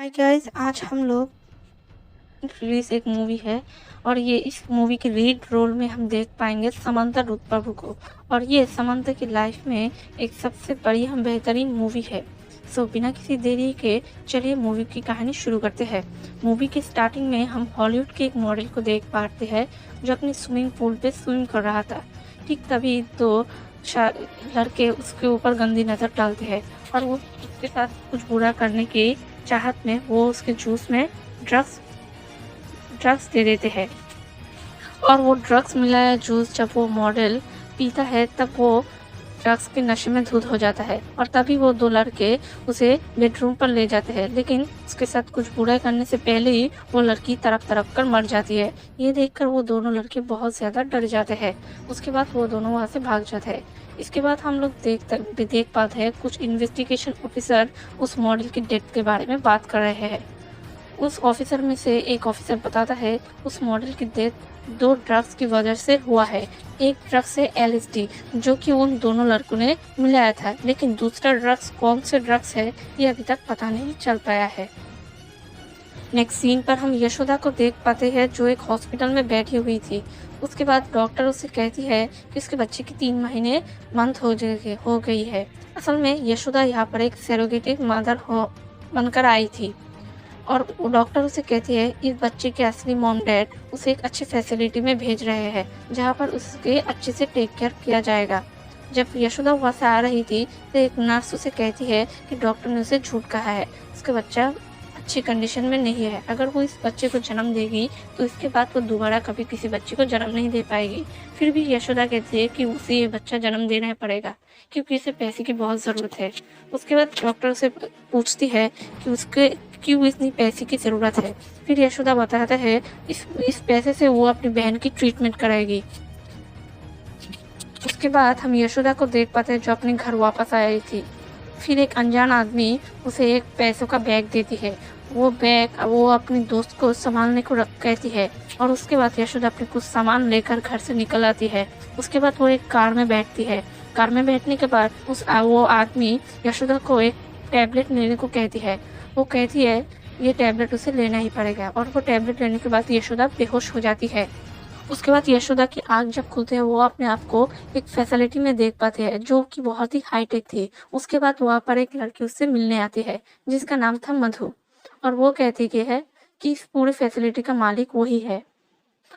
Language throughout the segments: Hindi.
हाय गाइस, आज हम लोग रिलीज एक मूवी है और ये इस मूवी के लीड रोल में हम देख पाएंगे समंता रुथ प्रभु को। और ये समंता की लाइफ में एक सबसे बड़ी हम बेहतरीन मूवी है। बिना किसी देरी के चलिए मूवी की कहानी शुरू करते हैं। मूवी के स्टार्टिंग में हम हॉलीवुड के एक मॉडल को देख पाते हैं जो अपनी स्विमिंग पूल पे स्विम कर रहा था। ठीक तभी दो लड़के उसके ऊपर गंदी नजर डालते हैं और वो उसके साथ कुछ बुरा करने की चाहत में वो उसके जूस में ड्रग्स ड्रग्स दे देते हैं। और वो ड्रग्स मिलाया जूस जब वो मॉडल पीता है तब वो ड्रग्स के नशे में धुत हो जाता है और तभी वो दो लड़के उसे बेडरूम पर ले जाते हैं, लेकिन उसके साथ कुछ बुरा करने से पहले ही वो लड़की तड़प तड़प कर मर जाती है। ये देखकर वो दोनों लड़के बहुत ज्यादा डर जाते हैं। उसके बाद वो दोनों वहाँ से भाग जाते हैं। इसके बाद हम लोग देख पाते हैं कुछ इन्वेस्टिगेशन ऑफिसर उस मॉडल की डेथ के बारे में बात कर रहे हैं। उस ऑफिसर में से एक ऑफिसर बताता है उस मॉडल की डेथ दो ड्रग्स की वजह से हुआ है। एक ड्रग्स है एलएसडी जो कि उन दोनों लड़कों ने मिलाया था, लेकिन दूसरा ड्रग्स कौन से ड्रग्स है ये अभी तक पता नहीं चल पाया है। नेक्स्ट सीन पर हम यशोदा को देख पाते हैं जो एक हॉस्पिटल में बैठी हुई थी। उसके बाद डॉक्टर उससे कहती है कि उसके बच्चे की 3 महीने मंथ हो गई है। असल में यशोदा यहाँ पर एक सरोगेटिव मदर बनकर आई थी और डॉक्टर उसे कहती है इस बच्चे के असली मॉम डैड उसे एक अच्छी फैसिलिटी में भेज रहे हैं जहाँ पर उसके अच्छे से टेक केयर किया जाएगा। जब यशोदा वहाँ से आ रही थी तो एक नर्स उसे कहती है कि डॉक्टर ने उसे झूठ कहा है, उसका बच्चा अच्छी कंडीशन में नहीं है। अगर वो इस बच्चे को जन्म देगी तो इसके बाद वो दोबारा कभी किसी बच्चे को जन्म नहीं दे पाएगी। फिर भी यशोदा कहती है कि उसे ये बच्चा जन्म देना पड़ेगा क्योंकि इसे पैसे की बहुत ज़रूरत है। उसके बाद डॉक्टर से पूछती है कि उसके क्यों इतनी पैसे की ज़रूरत है। फिर यशोदा बताता है इस पैसे से वो अपनी बहन की ट्रीटमेंट कराएगी। उसके बाद हम यशोदा को देख पाते हैं जो अपने घर वापस आई थी। फिर एक अनजान आदमी उसे एक पैसों का बैग देती है। वो बैग वो अपनी दोस्त को संभालने को कहती है और उसके बाद यशोदा अपने कुछ सामान लेकर घर से निकल आती है। उसके बाद वो एक कार में बैठती है। कार में बैठने के बाद वो आदमी यशोदा को एक टैबलेट लेने को कहती है। वो कहती है ये टैबलेट उसे लेना ही पड़ेगा और वो टैबलेट लेने के बाद यशोदा बेहोश हो जाती है। उसके बाद यशोदा की आंख जब खुलते हैं वो अपने आप को एक फैसिलिटी में देख पाते हैं जो कि बहुत ही हाईटेक थी। उसके बाद वहाँ पर एक लड़की उससे मिलने आती है जिसका नाम था मधु और वो कहती है कि इस पूरी फैसिलिटी का मालिक वही है।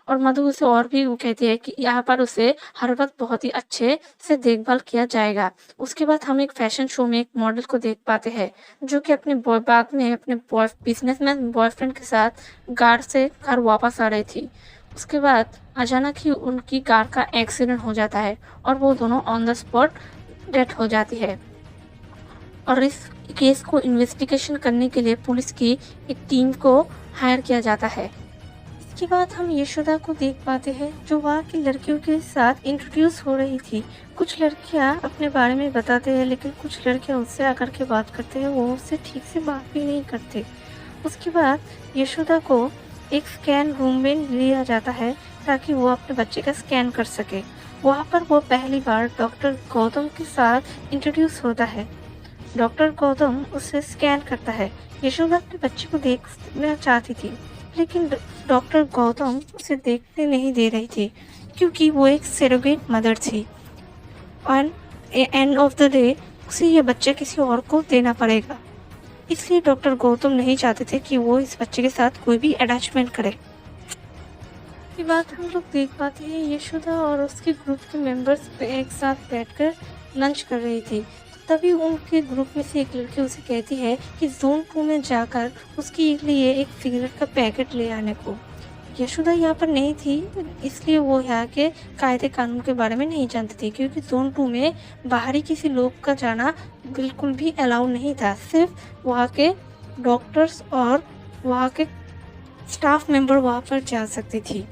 और मधु उसे और भी वो कहती है कि यहाँ पर उसे हर वक्त बहुत ही अच्छे से देखभाल किया जाएगा। उसके बाद हम एक फैशन शो में एक मॉडल को देख पाते हैं जो कि बाद में अपने बिजनेसमैन बॉयफ्रेंड के साथ कार से घर वापस आ रही थी। उसके बाद अचानक ही उनकी कार का एक्सीडेंट हो जाता है और वो दोनों ऑन द स्पॉट डेथ हो जाती है। और इस केस को इन्वेस्टिगेशन करने के लिए पुलिस की एक टीम को हायर किया जाता है। इसके बाद हम यशोदा को देख पाते हैं जो वहाँ की लड़कियों के साथ इंट्रोड्यूस हो रही थी। कुछ लड़कियाँ अपने बारे में बताते हैं लेकिन कुछ लड़कियाँ उससे आकर के बात करते हैं, वो उससे ठीक से बात भी नहीं करते। उसके बाद यशोदा को एक स्कैन रूम में लिया जाता है ताकि वो अपने बच्चे का स्कैन कर सके। वहाँ पर वो पहली बार डॉक्टर गौतम के साथ इंट्रोड्यूस होता है। डॉक्टर गौतम उसे स्कैन करता है। यशोदा अपने बच्चे को देखना चाहती थी लेकिन डॉक्टर गौतम उसे देखने नहीं दे रही थी क्योंकि वो एक सरोगेट मदर थी और एंड ऑफ द डे उसे ये बच्चा किसी और को देना पड़ेगा। इसलिए डॉक्टर गौतम नहीं चाहते थे कि वो इस बच्चे के साथ कोई भी अटैचमेंट करे। इसके बाद हम लोग देख पाते हैं यशोदा और उसके ग्रुप के मेंबर्स एक साथ बैठकर लंच कर रही थी। तभी उनके ग्रुप में से एक लड़की उसे कहती है कि जोन 2 में जाकर उसके लिए एक सिगरेट का पैकेट ले आने को। यशोदा यहाँ पर नहीं थी इसलिए वो यहाँ के कायदे कानून के बारे में नहीं जानती थी क्योंकि जोन 2 में बाहरी किसी लोग का जाना बिल्कुल भी अलाउ नहीं था। सिर्फ वहाँ के डॉक्टर्स और वहाँ के स्टाफ मेंबर वहाँ पर जा सकती थी।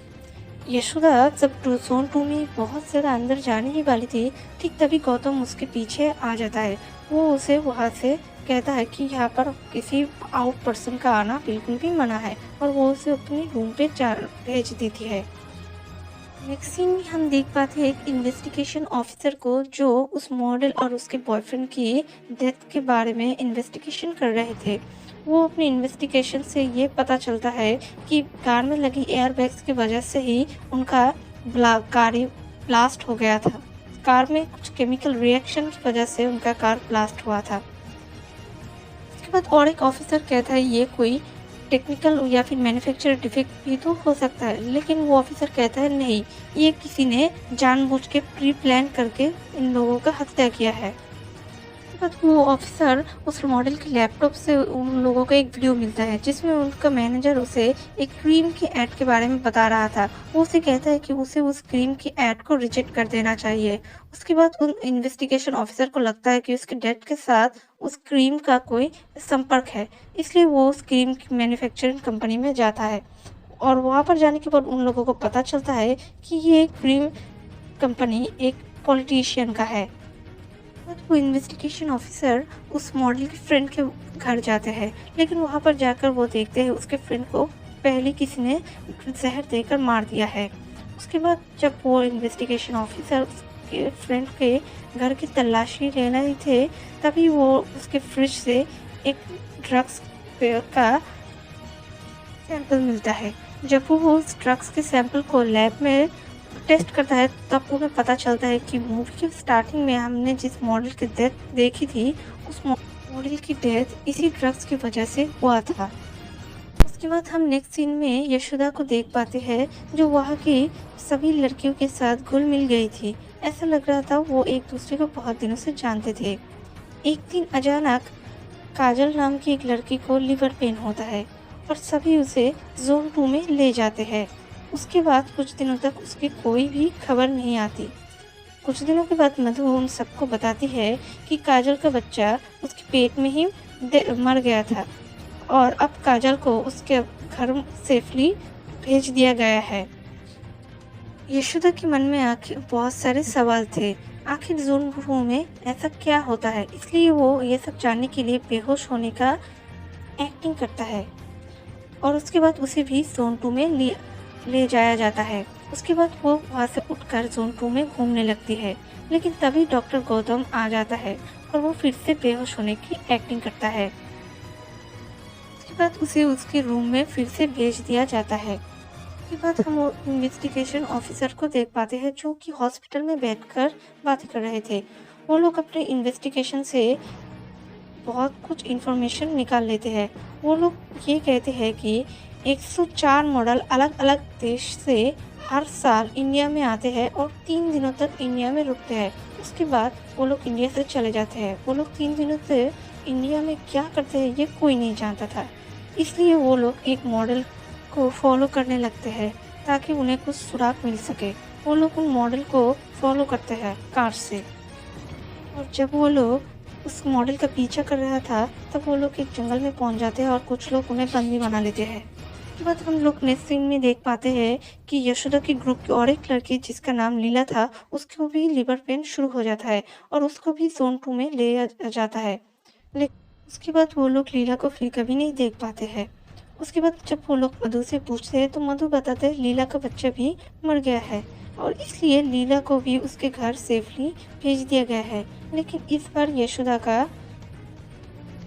यशोदा जब जोन 2 में बहुत ज़्यादा अंदर जाने ही वाली थी, ठीक तभी गौतम उसके पीछे आ जाता है। वो उसे वहाँ से कहता है कि यहाँ पर किसी आउट पर्सन का आना बिल्कुल भी मना है और वो उसे अपने रूम पे भेज देती है। नेक्स्ट सीन में हम देख पाते हैं एक इन्वेस्टिगेशन ऑफिसर को जो उस मॉडल और उसके बॉयफ्रेंड की डेथ के बारे में इन्वेस्टिगेशन कर रहे थे। वो अपनी इन्वेस्टिगेशन से ये पता चलता है कि कार में लगी एयरबैग्स की वजह से ही उनका कार ही ब्लास्ट हो गया था। कार में कुछ केमिकल रिएक्शन की वजह से उनका कार ब्लास्ट हुआ था। उसके बाद और एक ऑफिसर कहता है ये कोई टेक्निकल या फिर मैन्युफैक्चरर डिफेक्ट भी तो हो सकता है, लेकिन वो ऑफिसर कहता है नहीं, ये किसी ने जानबूझ के प्री प्लान करके इन लोगों का हत्या किया है। बाद वो ऑफिसर उस मॉडल के लैपटॉप से उन लोगों का एक वीडियो मिलता है जिसमें उनका मैनेजर उसे एक क्रीम की ऐड के बारे में बता रहा था। वो उसे कहता है कि उसे उस क्रीम की ऐड को रिजेक्ट कर देना चाहिए। उसके बाद उन इन्वेस्टिगेशन ऑफिसर को लगता है कि उसके डेथ के साथ उस क्रीम का कोई संपर्क है, इसलिए वो उस क्रीम की मैन्युफैक्चरिंग कंपनी में जाता है और वहाँ पर जाने के बाद उन लोगों को पता चलता है कि ये क्रीम कंपनी एक पॉलिटिशियन का है। वो इन्वेस्टिगेशन ऑफिसर उस मॉडल के फ्रेंड के घर जाते हैं, लेकिन वहां पर जाकर वो देखते हैं उसके फ्रेंड को पहले किसी ने जहर देकर मार दिया है। उसके बाद जब वो इन्वेस्टिगेशन ऑफिसर उसके फ्रेंड के घर की तलाशी ले रहे थे, तभी वो उसके फ्रिज से एक ड्रग्स का सैंपल मिलता है। जब वो उस ड्रग्स के सैंपल को लैब में टेस्ट करता है, तब उन्हें पता चलता है कि मूवी के स्टार्टिंग में हमने जिस मॉडल की डेथ देखी थी, उस मॉडल की डेथ इसी ड्रग्स की वजह से हुआ था। उसके बाद हम नेक्स्ट सीन में यशोदा को देख पाते हैं, जो वहाँ की सभी लड़कियों के साथ घुल मिल गई थी। ऐसा लग रहा था वो एक दूसरे को बहुत दिनों से जानते थे। एक दिन अचानक काजल नाम की एक लड़की को लिवर पेन होता है और सभी उसे जोन 2 में ले जाते हैं। उसके बाद कुछ दिनों तक उसकी कोई भी खबर नहीं आती। कुछ दिनों के बाद मधु उन सबको बताती है कि काजल का बच्चा उसके पेट में ही मर गया था और अब काजल को उसके घर सेफली भेज दिया गया है। यशोदा के मन में आखिर बहुत सारे सवाल थे। आखिर जोन 2 में ऐसा क्या होता है, इसलिए वो ये सब जानने के लिए बेहोश होने का एक्टिंग करता है और उसके बाद उसे भी जोन 2 में ले जाया जाता है। उसके बाद वो वहाँ से उठकर जोन 2 में घूमने लगती है, लेकिन तभी डॉक्टर गौतम आ जाता है और वो फिर से बेहोश होने की एक्टिंग करता है। उसके बाद उसे उसके रूम में फिर से भेज दिया जाता है। उसके बाद हम इन्वेस्टिगेशन ऑफिसर को देख पाते हैं, जो कि हॉस्पिटल में बैठकर बातें कर रहे थे। वो लोग अपने इन्वेस्टिगेशन से बहुत कुछ इन्फॉर्मेशन निकाल लेते हैं। वो लोग ये कहते हैं कि 104 मॉडल अलग अलग देश से हर साल इंडिया में आते हैं और 3 दिनों तक इंडिया में रुकते हैं। उसके बाद वो लोग इंडिया से चले जाते हैं। वो लोग 3 दिनों से इंडिया में क्या करते हैं ये कोई नहीं जानता था, इसलिए वो लोग एक मॉडल को फॉलो करने लगते हैं ताकि उन्हें कुछ सुराग मिल सके। वो लोग उन मॉडल को फॉलो करते हैं कार से, और जब वो लोग उस मॉडल का पीछा कर रहा था, तब वो लोग एक जंगल में पहुंच जाते हैं और कुछ लोग उन्हें बंदी बना लेते हैं। उसके बाद हम लोग नेक्स्ट सीन में देख पाते हैं कि यशोदा के ग्रुप की और एक लड़की जिसका नाम लीला था, उसको भी लिवर पेन शुरू हो जाता है और उसको भी जोन 2 में ले जाता है। लेकिन उसके बाद वो लोग लीला को फिर कभी नहीं देख पाते हैं। उसके बाद जब वो लोग मधु से पूछते हैं, तो मधु बताते हैं लीला का बच्चा भी मर गया है और इसलिए लीला को भी उसके घर सेफली भेज दिया गया है। लेकिन इस बार यशोदा का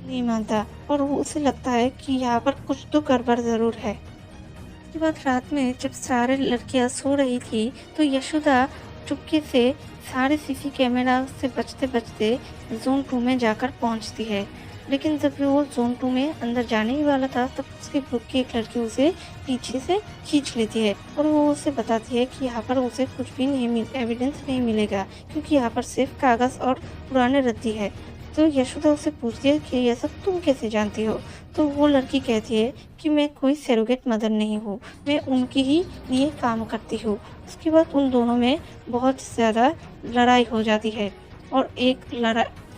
नहीं मानता और वो उसे लगता है कि यहाँ पर कुछ तो गड़बड़ जरूर है। उसके बाद रात में जब सारे लड़कियां सो रही थी, तो यशोदा चुपके से सारे सीसी कैमरा से बचते बचते जोन 2 में जाकर पहुंचती है। लेकिन जब वो जोन 2 में अंदर जाने ही वाला था, तब उसके ग्रुप की एक लड़की उसे पीछे से खींच लेती है और वो उसे बताती है कि यहाँ पर उसे कुछ भी एविडेंस नहीं मिलेगा, क्योंकि यहाँ पर सिर्फ कागज और पुराने रद्दी है। तो यशोदा उसे पूछती है कि यह सब तुम कैसे जानती हो? तो वो लड़की कहती है कि मैं कोई सरोगेट मदर नहीं हूँ, मैं उनके ही लिए काम करती हूँ। उसके बाद उन दोनों में बहुत ज़्यादा लड़ाई हो जाती है और एक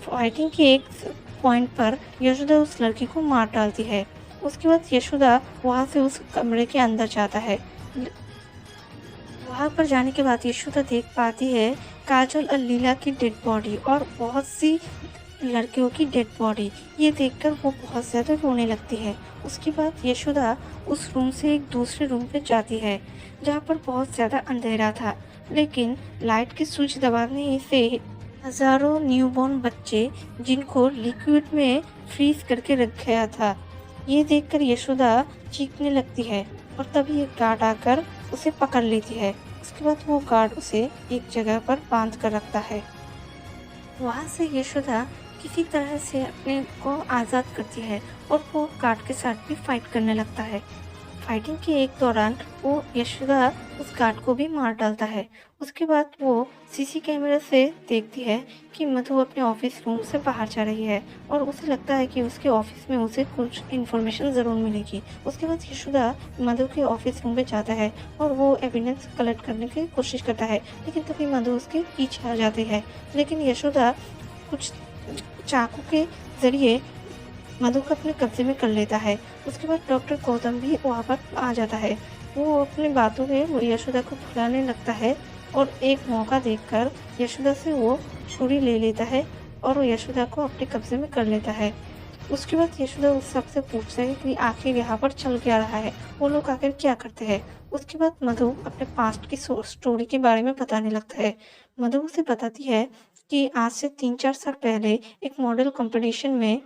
फाइटिंग के एक पॉइंट पर यशोदा उस लड़की को मार डालती है। उसके बाद यशोदा वहाँ से उस कमरे के अंदर जाता है। वहाँ पर जाने के बाद यशोदा देख पाती है काजल और लीला की डेड बॉडी और बहुत सी लड़कियों की डेड बॉडी। ये देखकर वो बहुत ज़्यादा रोने लगती है। उसके बाद यशोदा उस रूम से एक दूसरे रूम पे जाती है, जहाँ पर बहुत ज़्यादा अंधेरा था, लेकिन लाइट की स्विच दबाने से हजारों न्यूबॉर्न बच्चे, जिनको लिक्विड में फ्रीज करके रख गया था, ये देखकर यशोदा चीखने लगती है और तभी एक गार्ड आकर उसे पकड़ लेती है। उसके बाद वो गार्ड उसे एक जगह पर बांध कर रखता है। वहाँ से यशोदा किसी तरह से अपने को आज़ाद करती है और वो गार्ड के साथ भी फाइट करने लगता है। फाइटिंग के एक दौरान वो यशोदा उस गार्ड को भी मार डालता है। उसके बाद वो सीसी कैमरे से देखती है कि मधु अपने ऑफिस रूम से बाहर जा रही है और उसे लगता है कि उसके ऑफिस में उसे कुछ इन्फॉर्मेशन ज़रूर मिलेगी। उसके बाद यशोदा मधु के ऑफिस रूम पे जाता है और वो एविडेंस कलेक्ट करने की कोशिश करता है, लेकिन तभी मधु उसके पीछे आ जाती है। लेकिन यशोदा कुछ चाकू के ज़रिए मधु को अपने कब्जे में कर लेता है। उसके बाद डॉक्टर गौतम भी वहाँ पर आ जाता है। वो अपनी बातों में वो यशोदा को भुलाने लगता है और एक मौका देखकर यशोदा से वो छुरी ले लेता है और वो यशोदा को अपने कब्जे में कर लेता है। उसके बाद यशोदा उस सबसे पूछता है कि आखिर यहाँ पर चल क्या रहा है, वो लोग आखिर क्या करते हैं। उसके बाद मधु अपने पास्ट की स्टोरी के बारे में बताने लगता है। मधु उसे बताती है कि आज से 3-4 साल पहले एक मॉडल कंपटीशन में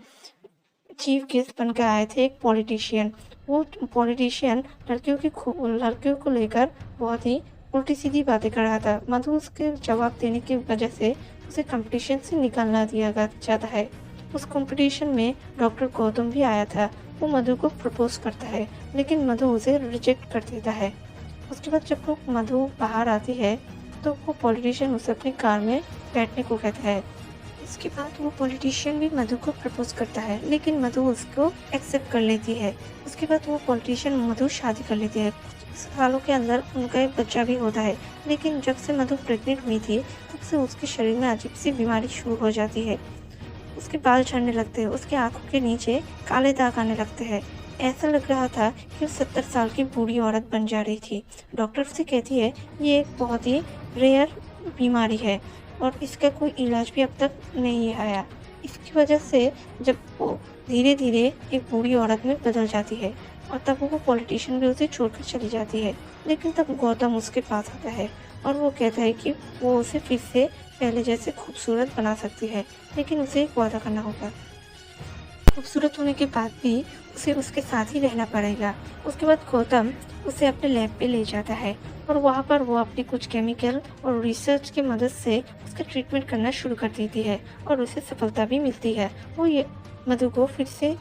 चीफ गेस्ट बनकर आए थे एक पॉलिटिशियन। वो पॉलिटिशियन लड़कियों को लेकर बहुत ही उल्टी-सीधी बातें कर रहा था। मधु उसके जवाब देने की वजह से उसे कंपटीशन से निकालना जाता है। उस कंपटीशन में डॉक्टर गौतम भी आया था। वो मधु को प्रपोज करता है, लेकिन मधु उसे रिजेक्ट कर देता है। उसके बाद जब वो मधु बाहर आती है, तो वो पॉलिटिशियन उसे अपनी कार में बैठने को कहता है। इसके बाद वो पॉलिटिशियन भी मधु को प्रपोज करता है, लेकिन मधु उसको एक्सेप्ट कर लेती है। उसके बाद वो पॉलिटिशियन मधु शादी कर लेती है। कुछ सालों के अंदर उनका एक बच्चा भी होता है, लेकिन जब से मधु प्रेग्नेंट हुई थी, तब से उसके शरीर में अजीब सी बीमारी शुरू हो जाती है। उसके बाल झड़ने लगते हैं, उसके आंखों के नीचे काले दाग आने लगते हैं। ऐसा लग रहा था कि वो 70 साल की बूढ़ी औरत बन जा रही थी। डॉक्टर से कहती है ये एक बहुत ही रेयर बीमारी है और इसका कोई इलाज भी अब तक नहीं आया। इसकी वजह से जब वो धीरे धीरे एक बूढ़ी औरत में बदल जाती है और तब वो पॉलिटिशियन भी उसे छोड़कर चली जाती है। लेकिन तब गौतम उसके पास आता है और वो कहता है कि वो उसे फिर से पहले जैसे खूबसूरत बना सकती है, लेकिन उसे एक वादा करना होगा। खूबसूरत होने के बाद भी उसे उसके साथ ही रहना पड़ेगा। उसके बाद गौतम उसे अपने लैब पे ले जाता है और वहाँ पर वो अपनी कुछ केमिकल और रिसर्च की मदद से उसका ट्रीटमेंट करना शुरू कर देती है और उसे सफलता भी मिलती है। वो ये मधु को फिर से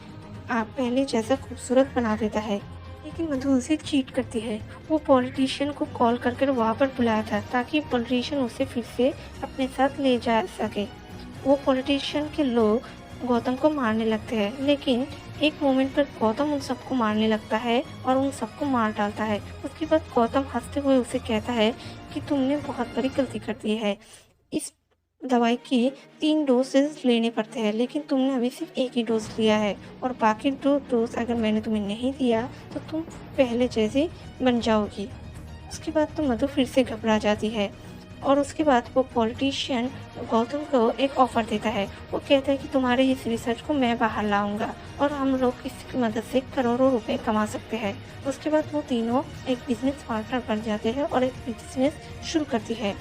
पहले जैसा खूबसूरत बना देता है, लेकिन मधु उसे चीट करती है। वो पॉलिटिशियन को कॉल कर वहाँ पर बुलाया था ताकि पॉलिटिशियन उसे फिर से अपने साथ ले जा सके। वो पॉलिटिशियन के लोग गौतम को मारने लगते हैं, लेकिन एक मोमेंट पर गौतम उन सबको मारने लगता है और उन सबको मार डालता है। उसके बाद गौतम हंसते हुए उसे कहता है कि तुमने बहुत बड़ी गलती कर दी है। इस दवाई की 3 डोसेज लेने पड़ते हैं, लेकिन तुमने अभी सिर्फ एक ही डोज लिया है और बाकी 2 डोज अगर मैंने तुम्हें नहीं दिया तो तुम पहले जैसे बन जाओगी। उसके बाद तो मधु फिर से घबरा जाती है और उसके बाद वो पॉलिटिशियन गौतम को एक ऑफर देता है। वो कहता है कि तुम्हारे इस रिसर्च को मैं बाहर लाऊंगा और हम लोग इसकी मदद से करोड़ों रुपए कमा सकते हैं। उसके बाद वो तीनों एक बिजनेस पार्टनर बन जाते हैं और एक बिजनेस शुरू करती है।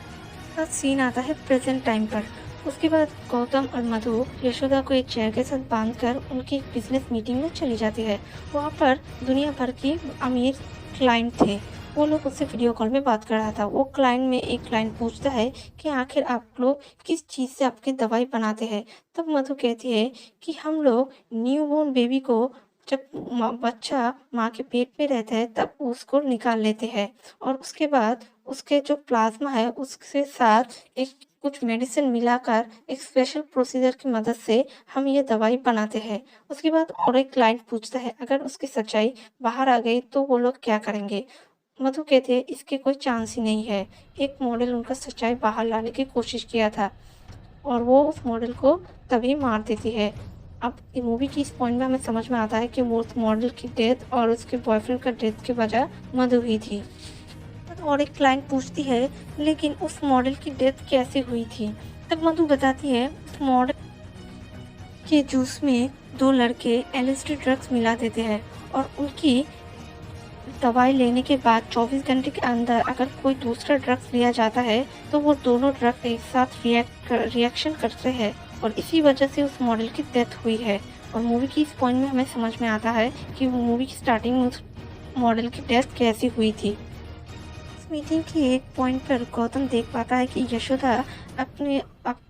सीन आता है प्रेजेंट टाइम पर। उसके बाद गौतम और मधु यशोदा को एक चेयर के साथ बांधकर उनकी बिजनेस मीटिंग में चली जाती है। वहाँ पर दुनिया भर की अमीर क्लाइंट थे। वो लोग उससे वीडियो कॉल में बात कर रहा था। वो क्लाइंट में एक क्लाइंट पूछता है कि आखिर आप लोग किस चीज़ से आपकी दवाई बनाते हैं। तब मधु कहती है कि हम लोग न्यूबॉर्न बेबी को जब बच्चा माँ के पेट में रहता है तब उसको निकाल लेते हैं और उसके बाद उसके जो प्लाज्मा है उसके साथ एक कुछ मेडिसिन मिलाकर एक स्पेशल प्रोसीजर की मदद से हम ये दवाई बनाते हैं। उसके बाद और एक क्लाइंट पूछता है अगर उसकी सच्चाई बाहर आ गई तो वो लोग क्या करेंगे। मधु कहते हैं इसके कोई चांस ही नहीं है। एक मॉडल उनका सच्चाई बाहर लाने की कोशिश किया था और वो उस मॉडल को तभी मार देती है। अब मूवी की इस पॉइंट में हमें समझ में आता है कि वो उस मॉडल की डेथ और उसके बॉयफ्रेंड का डेथ की वजह मधु ही थी। और एक क्लाइंट पूछती है लेकिन उस मॉडल की डेथ कैसे हुई थी। तब मधु बताती है उस मॉडल के जूस में 2 लड़के एलएसडी ड्रग्स मिला देते हैं और उनकी दवाई लेने के बाद 24 घंटे के अंदर अगर कोई दूसरा ड्रग्स लिया जाता है तो वो दोनों ड्रग्स एक साथ रिएक्शन करते हैं और इसी वजह से उस मॉडल की डेथ हुई है। और मूवी की इस पॉइंट में हमें समझ में आता है कि वो मूवी की स्टार्टिंग में उस मॉडल की डेथ कैसी हुई थी। इस मीटिंग के एक पॉइंट पर गौतम देख पाता है कि यशोदा अपने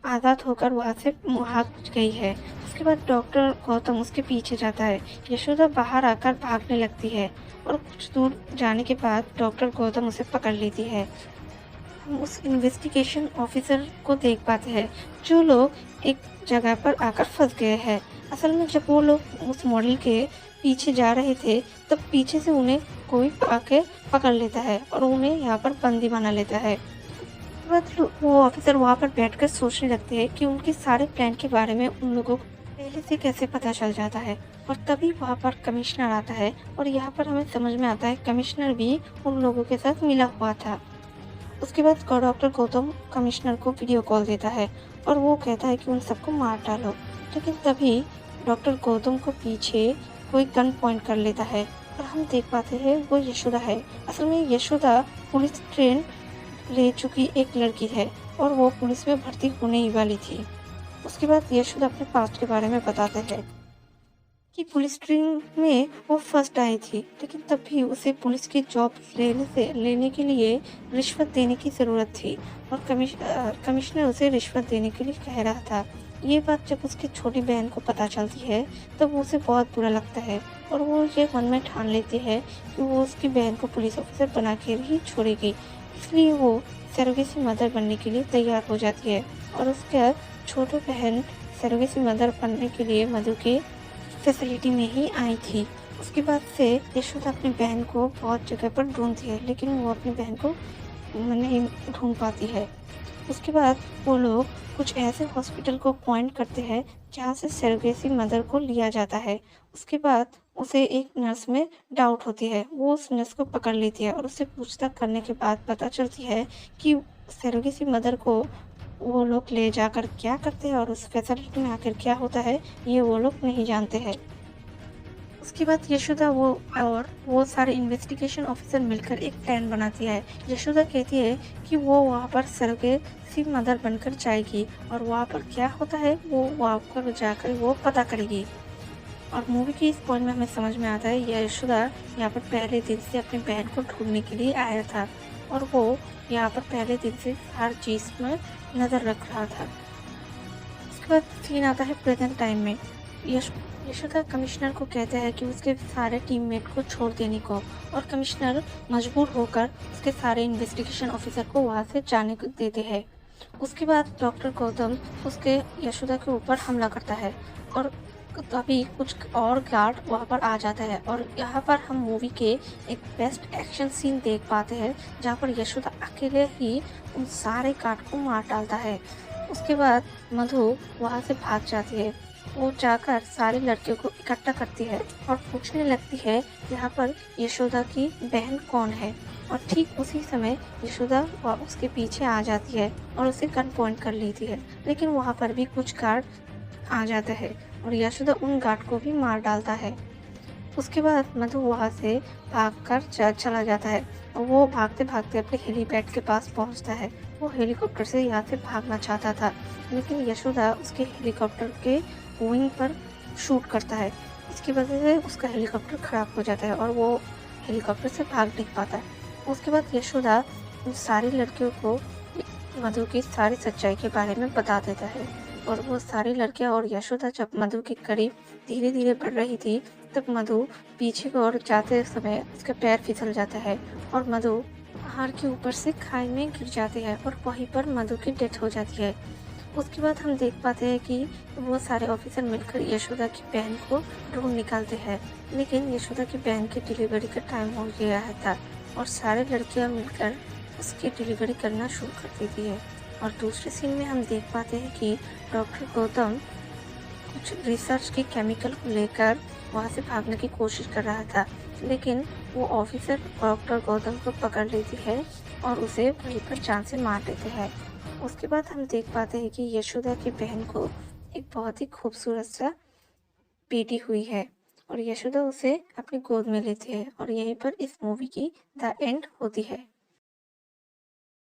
आज़ाद होकर वहाँ से भाग गई है। उसके बाद डॉक्टर गौतम उसके पीछे जाता है। यशोदा बाहर आकर भागने लगती है और कुछ दूर जाने के बाद डॉक्टर गौतम उसे पकड़ लेती है। हम उस इन्वेस्टिगेशन ऑफिसर को देख पाते हैं जो लोग एक जगह पर आकर फंस गए हैं। असल में जब वो लोग उस मॉडल के पीछे जा रहे थे तब पीछे से उन्हें कोई आके पकड़ लेता है और उन्हें यहाँ पर बंदी बना लेता है। उसके बाद वो ऑफिसर वहाँ पर बैठकर सोचने लगते हैं कि उनके सारे प्लान के बारे में उन लोगों को पहले से कैसे पता चल जाता है। और तभी वहाँ पर कमिश्नर आता है और यहाँ पर हमें समझ में आता है कमिश्नर भी उन लोगों के साथ मिला हुआ था। उसके बाद डॉक्टर गौतम कमिश्नर को वीडियो कॉल देता है और वो कहता है कि उन सबको मार डालो। लेकिन तभी डॉक्टर गौतम को पीछे कोई गन पॉइंट कर लेता है और हम देख पाते हैं वो यशोदा है। असल में यशोदा पुलिस ट्रेन ले चुकी एक लड़की है और वो पुलिस में भर्ती होने ही वाली थी। उसके बाद यशोदा अपने पास्ट के बारे में बताते हैं कि पुलिस ट्रेनिंग में वो फर्स्ट आई थी, लेकिन तब भी उसे पुलिस की जॉब लेने के लिए रिश्वत देने की ज़रूरत थी और कमिश्नर उसे रिश्वत देने के लिए कह रहा था। ये बात जब उसकी छोटी बहन को पता चलती है तब उसे बहुत बुरा लगता है और वो ये मन में ठान लेती है कि वो उसकी बहन को पुलिस ऑफिसर बना कर ही छोड़ेगी। इसलिए वो सरोगेसी मदर बनने के लिए तैयार हो जाती है और उसका छोटी बहन सरोगेसी मदर बनने के लिए मधु के फैसिलिटी में ही आई थी। उसके बाद से यशोदा अपनी बहन को बहुत जगह पर ढूंढती है लेकिन वो अपनी बहन को नहीं ढूंढ पाती है। उसके बाद वो लोग कुछ ऐसे हॉस्पिटल को पॉइंट करते हैं जहाँ से सरोगेसी मदर को लिया जाता है। उसके बाद उसे एक नर्स में डाउट होती है। वो उस नर्स को पकड़ लेती है और उससे पूछताछ करने के बाद पता चलती है कि सरोगेसी मदर को वो लोग ले जाकर क्या करते हैं और उस फैसिलिटी में आखिर क्या होता है ये वो लोग नहीं जानते हैं। उसके बाद यशोदा वो सारे इन्वेस्टिगेशन ऑफिसर मिलकर एक प्लान बनाती है। यशोदा कहती है कि वो वहाँ पर सरोगेसी मदर बनकर जाएगी और वहाँ पर क्या होता है वो वहाँ पर जाकर वो पता करेगी। और मूवी के इस पॉइंट में हमें समझ में आता है यशोदा यहाँ पर पहले दिन से अपनी बहन को ढूंढने के लिए आया था और वो यहाँ पर पहले दिन से हर चीज़ में नज़र रख रहा था। उसके बाद सीन आता है प्रेजेंट टाइम में। यशोदा कमिश्नर को कहता है कि उसके सारे टीममेट को छोड़ देने को और कमिश्नर मजबूर होकर उसके सारे इन्वेस्टिगेशन ऑफिसर को वहाँ से जाने को देते हैं। उसके बाद डॉक्टर गौतम उसके यशोदा के ऊपर हमला करता है और तभी कुछ और गार्ड वहाँ पर आ जाता है और यहाँ पर हम मूवी के एक बेस्ट एक्शन सीन देख पाते हैं जहाँ पर यशोदा अकेले ही उन सारे गार्ड को मार डालता है। उसके बाद मधु वहाँ से भाग जाती है। वो जाकर सारी लड़कियों को इकट्ठा करती है और पूछने लगती है यहाँ पर यशोदा की बहन कौन है। और ठीक उसी समय यशोदा उसके पीछे आ जाती है और उसे गन पॉइंट कर लेती है, लेकिन वहाँ पर भी कुछ गार्ड आ जाते हैं और यशोदा उन गार्ड को भी मार डालता है। उसके बाद मधु वहाँ से भागकर चला जाता है और वो भागते भागते अपने हेलीपैड के पास पहुँचता है। वो हेलीकॉप्टर से यहाँ से भागना चाहता था लेकिन यशोदा उसके हेलीकॉप्टर के विंग पर शूट करता है। इसकी वजह से उसका हेलीकॉप्टर खराब हो जाता है और वो हेलीकॉप्टर से भाग नहीं पाता है। उसके बाद यशोदा उन सारी लड़कियों को मधु की सारी सच्चाई के बारे में बता देता है और वो सारी लड़कियां और यशोदा जब मधु के करीब धीरे धीरे बढ़ रही थी तब मधु पीछे की ओर जाते समय उसका पैर फिसल जाता है और मधु पहाड़ के ऊपर से खाई में गिर जाती है और वहीं पर मधु की डेथ हो जाती है। उसके बाद हम देख पाते हैं कि वो सारे ऑफिसर मिलकर यशोदा की बहन को ढूंढ निकालते हैं, लेकिन यशोदा की बहन की डिलीवरी का टाइम हो गया था और सारे लड़कियां मिलकर उसकी डिलीवरी करना शुरू कर देती है। और दूसरे सीन में हम देख पाते हैं कि डॉक्टर गौतम कुछ रिसर्च के केमिकल को लेकर वहाँ से भागने की कोशिश कर रहा था, लेकिन वो ऑफिसर डॉक्टर गौतम को पकड़ लेती है और उसे वहीं पर जान से मार देते हैं। उसके बाद हम देख पाते हैं कि यशोदा की बहन को एक बहुत ही खूबसूरत सा बेटी हुई है और यशोदा उसे अपनी गोद में लेती है और यहीं पर इस मूवी की द एंड होती है।